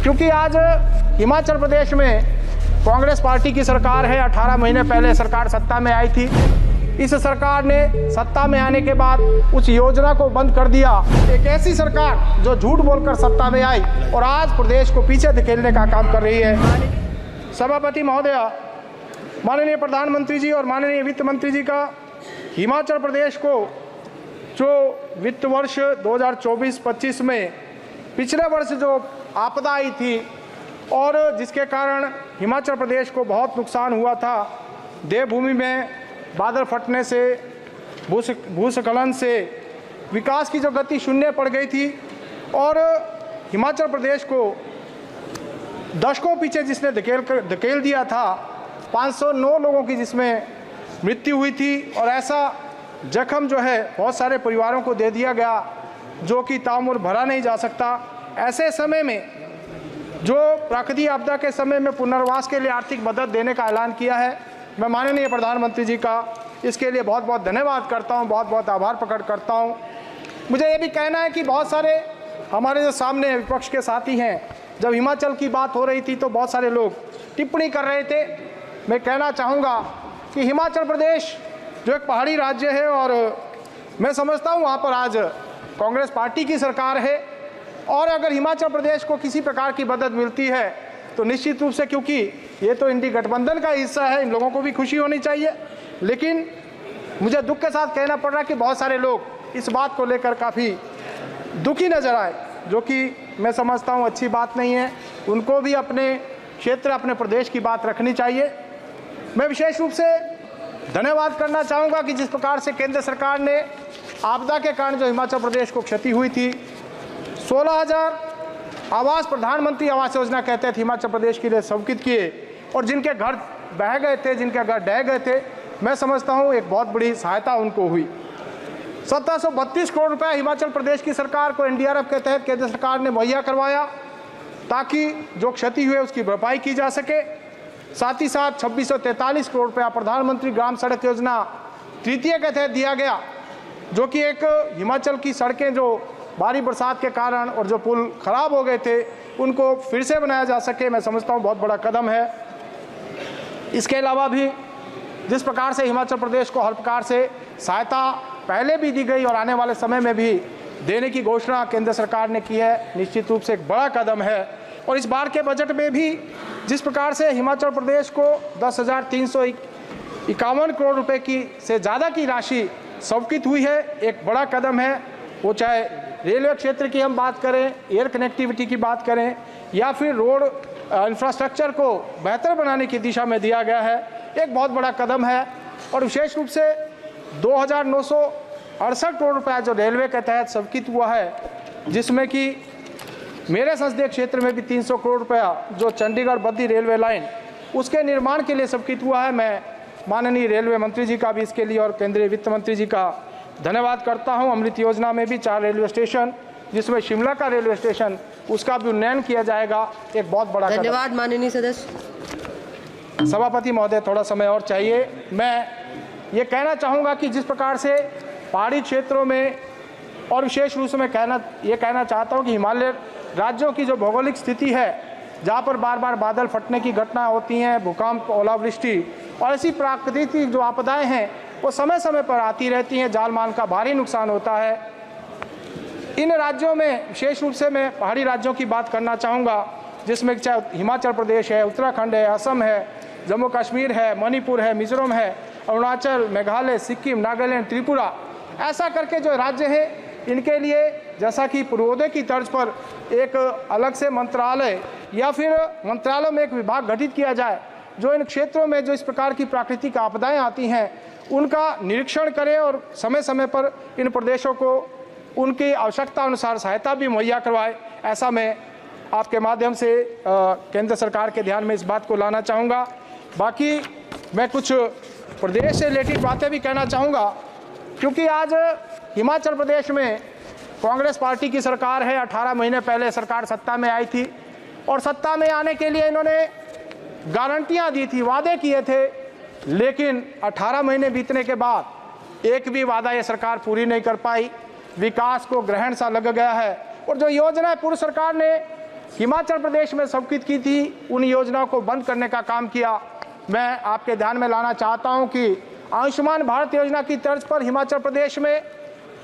क्योंकि आज हिमाचल प्रदेश में कांग्रेस पार्टी की सरकार है। 18 महीने पहले सरकार सत्ता में आई थी। इस सरकार ने सत्ता में आने के बाद उस योजना को बंद कर दिया। एक ऐसी सरकार जो झूठ बोलकर सत्ता में आई और आज प्रदेश को पीछे धकेलने का काम कर रही है। सभापति महोदय, माननीय प्रधानमंत्री जी और माननीय वित्त मंत्री जी का हिमाचल प्रदेश को जो वित्त वर्ष 2024-25 में पिछले वर्ष जो आपदा आई थी और जिसके कारण हिमाचल प्रदेश को बहुत नुकसान हुआ था, देवभूमि में बादल फटने से, भूस्खलन से विकास की जो गति शून्य पड़ गई थी और हिमाचल प्रदेश को दशकों पीछे जिसने धकेल दिया था, 509 लोगों की जिसमें मृत्यु हुई थी और ऐसा जख्म जो है बहुत सारे परिवारों को दे दिया गया जो कि ताउम्र भरा नहीं जा सकता। ऐसे समय में जो प्राकृतिक आपदा के समय में पुनर्वास के लिए आर्थिक मदद देने का ऐलान किया है, मैं माननीय प्रधानमंत्री जी का इसके लिए बहुत बहुत धन्यवाद करता हूं, बहुत बहुत आभार प्रकट करता हूं। मुझे ये भी कहना है कि बहुत सारे हमारे जो सामने विपक्ष के साथी हैं, जब हिमाचल की बात हो रही थी तो बहुत सारे लोग टिप्पणी कर रहे थे। मैं कहना चाहूँगा कि हिमाचल प्रदेश जो एक पहाड़ी राज्य है और मैं समझता हूँ वहाँ पर आज कांग्रेस पार्टी की सरकार है और अगर हिमाचल प्रदेश को किसी प्रकार की मदद मिलती है तो निश्चित रूप से, क्योंकि ये तो इंडी गठबंधन का हिस्सा है, इन लोगों को भी खुशी होनी चाहिए। लेकिन मुझे दुख के साथ कहना पड़ रहा है कि बहुत सारे लोग इस बात को लेकर काफ़ी दुखी नजर आए, जो कि मैं समझता हूँ अच्छी बात नहीं है। उनको भी अपने क्षेत्र, अपने प्रदेश की बात रखनी चाहिए। मैं विशेष रूप से धन्यवाद करना चाहूँगा कि जिस प्रकार से केंद्र सरकार ने आपदा के कारण जो हिमाचल प्रदेश को क्षति हुई थी, 16,000 आवास, प्रधानमंत्री आवास योजना कहते थे, हिमाचल प्रदेश के लिए स्वीकृत किए और जिनके घर बह गए थे, जिनके घर ढह गए थे, मैं समझता हूँ एक बहुत बड़ी सहायता उनको हुई। 1732 करोड़ रुपए हिमाचल प्रदेश की सरकार को एनडीआरएफ के तहत केंद्र सरकार ने मुहैया करवाया ताकि जो क्षति हुई उसकी भरपाई की जा सके। साथ ही साथ 2643 करोड़ रुपया प्रधानमंत्री ग्राम सड़क योजना तृतीय के तहत दिया गया, जो कि एक हिमाचल की सड़कें जो भारी बरसात के कारण और जो पुल खराब हो गए थे उनको फिर से बनाया जा सके। मैं समझता हूँ बहुत बड़ा कदम है। इसके अलावा भी जिस प्रकार से हिमाचल प्रदेश को हर प्रकार से सहायता पहले भी दी गई और आने वाले समय में भी देने की घोषणा केंद्र सरकार ने की है, निश्चित रूप से एक बड़ा कदम है। और इस बार के बजट में भी जिस प्रकार से हिमाचल प्रदेश को 10,351 करोड़ रुपए की से ज़्यादा की राशि स्वीकृत हुई है, एक बड़ा कदम है। वो चाहे रेलवे क्षेत्र की हम बात करें, एयर कनेक्टिविटी की बात करें या फिर रोड इंफ्रास्ट्रक्चर को बेहतर बनाने की दिशा में दिया गया है, एक बहुत बड़ा कदम है। और विशेष रूप से 2,968 करोड़ रुपया जो रेलवे के तहत स्वीकृत हुआ है, जिसमें कि मेरे संसदीय क्षेत्र में भी 300 करोड़ रुपया जो चंडीगढ़ बद्दी रेलवे लाइन उसके निर्माण के लिए स्वीकृत हुआ है। मैं माननीय रेलवे मंत्री जी का भी इसके लिए और केंद्रीय वित्त मंत्री जी का धन्यवाद करता हूं। अमृत योजना में भी 4 रेलवे स्टेशन, जिसमें शिमला का रेलवे स्टेशन, उसका भी उन्नयन किया जाएगा, एक बहुत बड़ा धन्यवाद। माननीय सदस्य। सभापति महोदय, थोड़ा समय और चाहिए। मैं ये कहना चाहूँगा कि जिस प्रकार से पहाड़ी क्षेत्रों में और विशेष रूप से मैं कहना चाहता हूँ कि हिमालय राज्यों की जो भौगोलिक स्थिति है, जहाँ पर बार बार बादल फटने की घटना होती हैं, भूकंप, ओलावृष्टि और ऐसी प्राकृतिक जो आपदाएं हैं वो समय समय पर आती रहती हैं, जान माल का भारी नुकसान होता है। इन राज्यों में विशेष रूप से मैं पहाड़ी राज्यों की बात करना चाहूँगा, जिसमें चाहे हिमाचल प्रदेश है, उत्तराखंड है, असम है, जम्मू कश्मीर है, मणिपुर है, मिजोरम है, अरुणाचल, मेघालय, सिक्किम, नागालैंड, त्रिपुरा, ऐसा करके जो राज्य है इनके लिए जैसा कि पूर्वोदय की तर्ज पर एक अलग से मंत्रालय या फिर मंत्रालय में एक विभाग गठित किया जाए जो इन क्षेत्रों में जो इस प्रकार की प्राकृतिक आपदाएं आती हैं उनका निरीक्षण करे और समय समय पर इन प्रदेशों को उनकी आवश्यकता अनुसार सहायता भी मुहैया करवाए। ऐसा मैं आपके माध्यम से केंद्र सरकार के ध्यान में इस बात को लाना चाहूँगा। बाकी मैं कुछ प्रदेश से रिलेटेड बातें भी कहना चाहूँगा, क्योंकि आज हिमाचल प्रदेश में कांग्रेस पार्टी की सरकार है। 18 महीने पहले सरकार सत्ता में आई थी और सत्ता में आने के लिए इन्होंने गारंटियां दी थी, वादे किए थे, लेकिन 18 महीने बीतने के बाद एक भी वादा ये सरकार पूरी नहीं कर पाई। विकास को ग्रहण सा लग गया है और जो योजना पूर्व सरकार ने हिमाचल प्रदेश में स्वीकृत की थी उन योजनाओं को बंद करने का काम किया। मैं आपके ध्यान में लाना चाहता हूं कि आयुष्मान भारत योजना की तर्ज पर हिमाचल प्रदेश में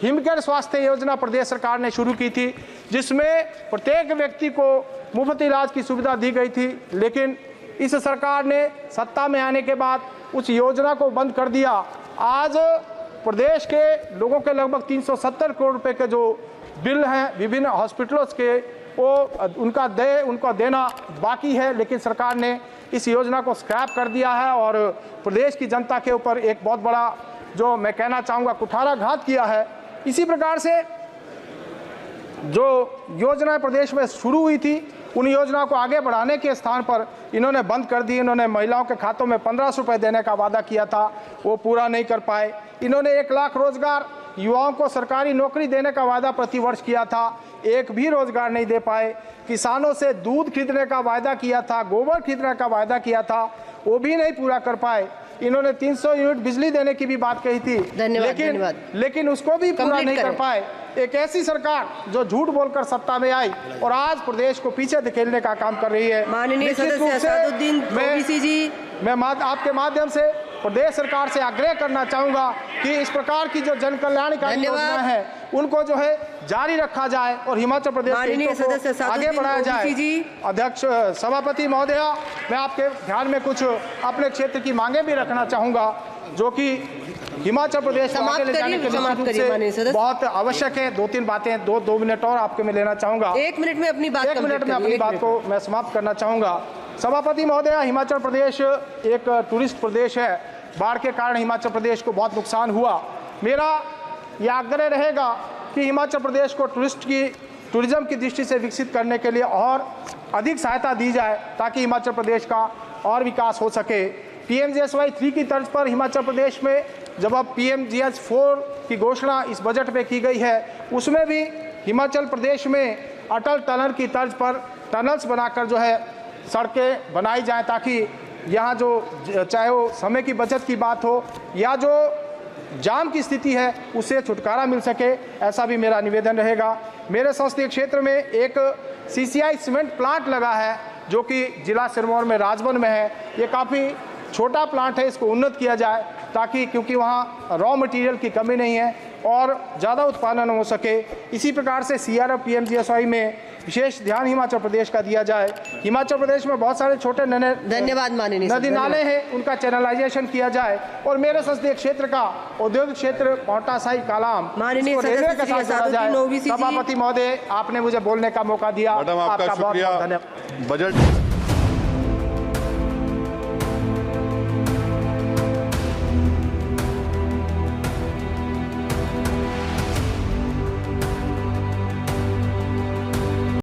हिमकेयर स्वास्थ्य योजना प्रदेश सरकार ने शुरू की थी, जिसमें प्रत्येक व्यक्ति को मुफ्त इलाज की सुविधा दी गई थी। लेकिन इस सरकार ने सत्ता में आने के बाद उस योजना को बंद कर दिया। आज प्रदेश के लोगों के लगभग 370 करोड़ रुपए के जो बिल हैं विभिन्न हॉस्पिटलों के, वो उनका देना बाकी है, लेकिन सरकार ने इस योजना को स्क्रैप कर दिया है और प्रदेश की जनता के ऊपर एक बहुत बड़ा, जो मैं कहना चाहूँगा, कुठाराघात किया है। इसी प्रकार से जो योजनाएं प्रदेश में शुरू हुई थी, उन योजनाओं को आगे बढ़ाने के स्थान पर इन्होंने बंद कर दी। इन्होंने महिलाओं के खातों में 1500 रुपये देने का वादा किया था, वो पूरा नहीं कर पाए। इन्होंने 1 लाख रोजगार युवाओं को सरकारी नौकरी देने का वादा प्रतिवर्ष किया था, एक भी रोजगार नहीं दे पाए। किसानों से दूध खरीदने का वादा किया था, गोबर खरीदने का वादा किया था, वो भी नहीं पूरा कर पाए। इन्होंने 300 यूनिट बिजली देने की भी बात कही थी, लेकिन उसको भी पूरा नहीं कर पाए। एक ऐसी सरकार जो झूठ बोलकर सत्ता में आई और आज प्रदेश को पीछे धकेलने का काम कर रही है। माननीय सदस्य असादुद्दीन ओवैसी जी, मैं आपके माध्यम से प्रदेश सरकार से आग्रह करना चाहूंगा कि इस प्रकार की जो जन कल्याणकारी योजनाएं हैं उनको जो है जारी रखा जाए और हिमाचल प्रदेश को आगे बढ़ाया जाए। अध्यक्ष सभापति महोदया, मैं आपके ध्यान में कुछ अपने क्षेत्र की मांगे भी रखना चाहूंगा, जो कि हिमाचल प्रदेश को आगे ले जाने के लिए बहुत आवश्यक है। 2-3 बातें, 2 मिनट और आपके में लेना चाहूंगा। 1 मिनट में अपनी बात को मैं समाप्त करना चाहूंगा। सभापति महोदया, हिमाचल प्रदेश एक टूरिस्ट प्रदेश है। बाढ़ के कारण हिमाचल प्रदेश को बहुत नुकसान हुआ। मेरा यह आग्रह रहेगा कि हिमाचल प्रदेश को टूरिज्म की दृष्टि से विकसित करने के लिए और अधिक सहायता दी जाए, ताकि हिमाचल प्रदेश का और विकास हो सके। PMGSY 3 की तर्ज पर हिमाचल प्रदेश में जब अब PMGS 4 की घोषणा इस बजट में की गई है, उसमें भी हिमाचल प्रदेश में अटल टनल की तर्ज पर टनल्स बनाकर जो है सड़कें बनाई जाएं, ताकि यहाँ जो चाहे वो समय की बचत की बात हो या जो जाम की स्थिति है उससे छुटकारा मिल सके, ऐसा भी मेरा निवेदन रहेगा। मेरे संसदीय क्षेत्र में एक CCI सीमेंट प्लांट लगा है, जो कि जिला सिरमौर में राजबन में है। ये काफ़ी छोटा प्लांट है, इसको उन्नत किया जाए, ताकि क्योंकि वहाँ रॉ मटेरियल की कमी नहीं है और ज़्यादा उत्पादन हो सके। इसी प्रकार से CRF PMGSY में विशेष ध्यान हिमाचल प्रदेश का दिया जाए। हिमाचल प्रदेश में बहुत सारे छोटे नदी नाले हैं, उनका चैनलाइजेशन किया जाए और मेरे संसदीय क्षेत्र का औद्योगिक क्षेत्र पांवटा साहिब कालाम रेलवे के साथ जोड़ा जाए। सभापति महोदय, आपने मुझे बोलने का मौका दिया, आपका बहुत बहुत धन्यवाद। बजट